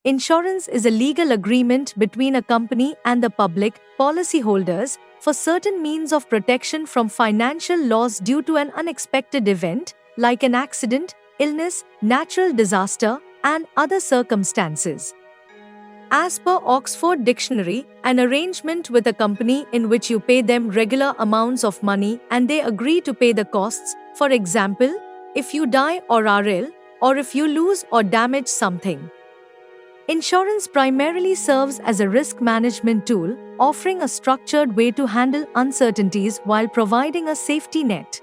Insurance is a legal agreement between a company and the public, policyholders, for certain means of protection from financial loss due to an unexpected event, like an accident, illness, natural disaster, and other circumstances. As per Oxford Dictionary, an arrangement with a company in which you pay them regular amounts of money and they agree to pay the costs, for example, if you die or are ill, or if you lose or damage something. Insurance primarily serves as a risk management tool, offering a structured way to handle uncertainties while providing a safety net.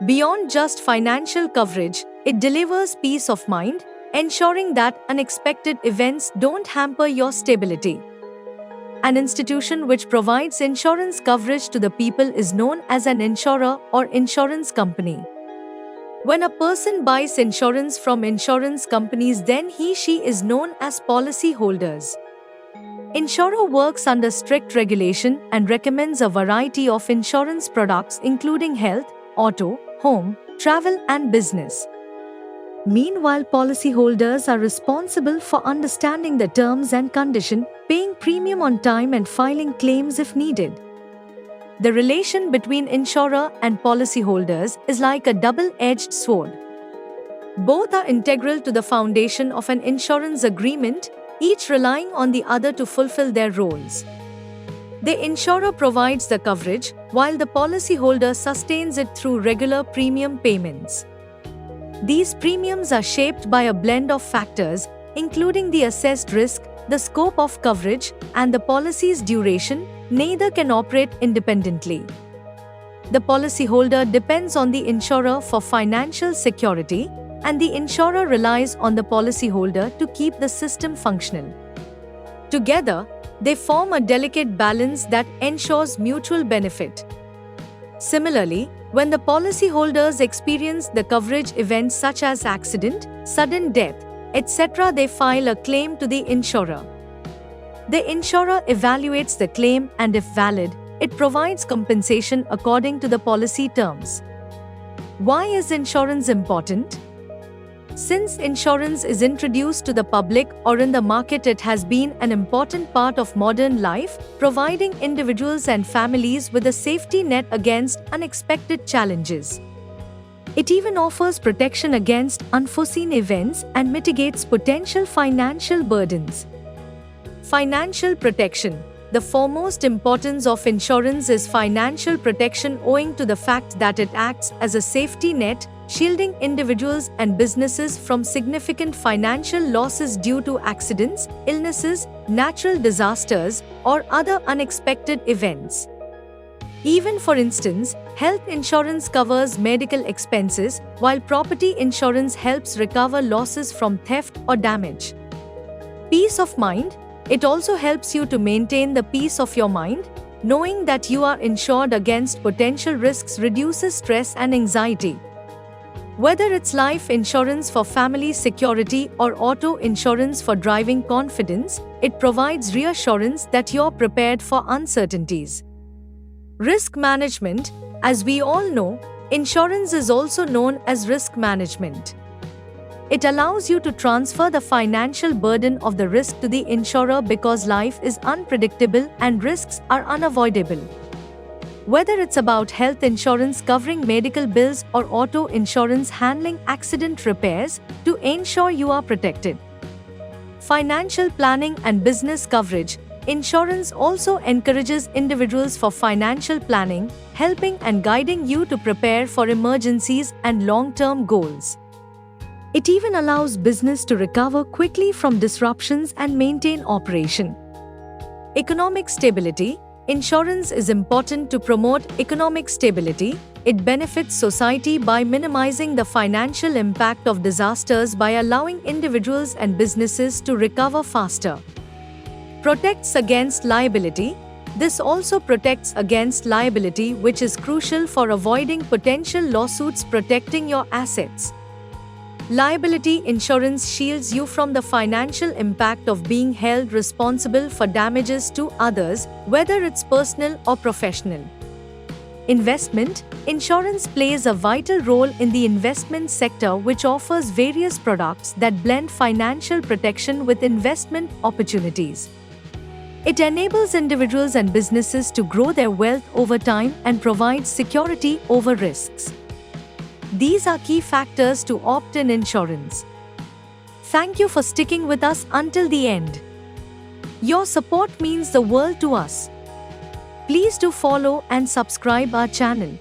Beyond just financial coverage, it delivers peace of mind, ensuring that unexpected events don't hamper your stability. An institution which provides insurance coverage to the people is known as an insurer or insurance company. When a person buys insurance from insurance companies, then he/she is known as policy holders. Insurer works under strict regulation and recommends a variety of insurance products including health, auto, home, travel and business. Meanwhile, policyholders are responsible for understanding the terms and conditions, paying premium on time and filing claims if needed. The relation between insurer and policyholders is like a double-edged sword. Both are integral to the foundation of an insurance agreement, each relying on the other to fulfill their roles. The insurer provides the coverage, while the policyholder sustains it through regular premium payments. These premiums are shaped by a blend of factors, including the assessed risk, the scope of coverage, and the policy's duration. Neither can operate independently. The policyholder depends on the insurer for financial security, and the insurer relies on the policyholder to keep the system functional. Together, they form a delicate balance that ensures mutual benefit. Similarly, when the policyholders experience the coverage events such as accident, sudden death, etc., they file a claim to the insurer. The insurer evaluates the claim and, if valid, it provides compensation according to the policy terms. Why is insurance important? Since insurance is introduced to the public or in the market, it has been an important part of modern life, providing individuals and families with a safety net against unexpected challenges. It even offers protection against unforeseen events and mitigates potential financial burdens. Financial protection. The foremost importance of insurance is financial protection, owing to the fact that it acts as a safety net, shielding individuals and businesses from significant financial losses due to accidents, illnesses, natural disasters, or other unexpected events. Even for instance, health insurance covers medical expenses, while property insurance helps recover losses from theft or damage. Peace of mind. It also helps you to maintain the peace of your mind. Knowing that you are insured against potential risks reduces stress and anxiety. Whether it's life insurance for family security or auto insurance for driving confidence, it provides reassurance that you're prepared for uncertainties. Risk management. As we all know, insurance is also known as risk management. It allows you to transfer the financial burden of the risk to the insurer because life is unpredictable and risks are unavoidable. Whether it's about health insurance covering medical bills or auto insurance handling accident repairs to ensure you are protected. Financial planning and business coverage. Insurance also encourages individuals for financial planning, helping and guiding you to prepare for emergencies and long-term goals. It even allows business to recover quickly from disruptions and maintain operation. Economic stability. Insurance is important to promote economic stability. It benefits society by minimizing the financial impact of disasters by allowing individuals and businesses to recover faster. Protects against liability. This also protects against liability, which is crucial for avoiding potential lawsuits, protecting your assets. Liability insurance shields you from the financial impact of being held responsible for damages to others, whether it's personal or professional. Investment. Insurance plays a vital role in the investment sector, which offers various products that blend financial protection with investment opportunities. It enables individuals and businesses to grow their wealth over time and provides security over risks. These are key factors to opt in insurance. Thank you for sticking with us until the end. Your support means the world to us. Please do follow and subscribe our channel.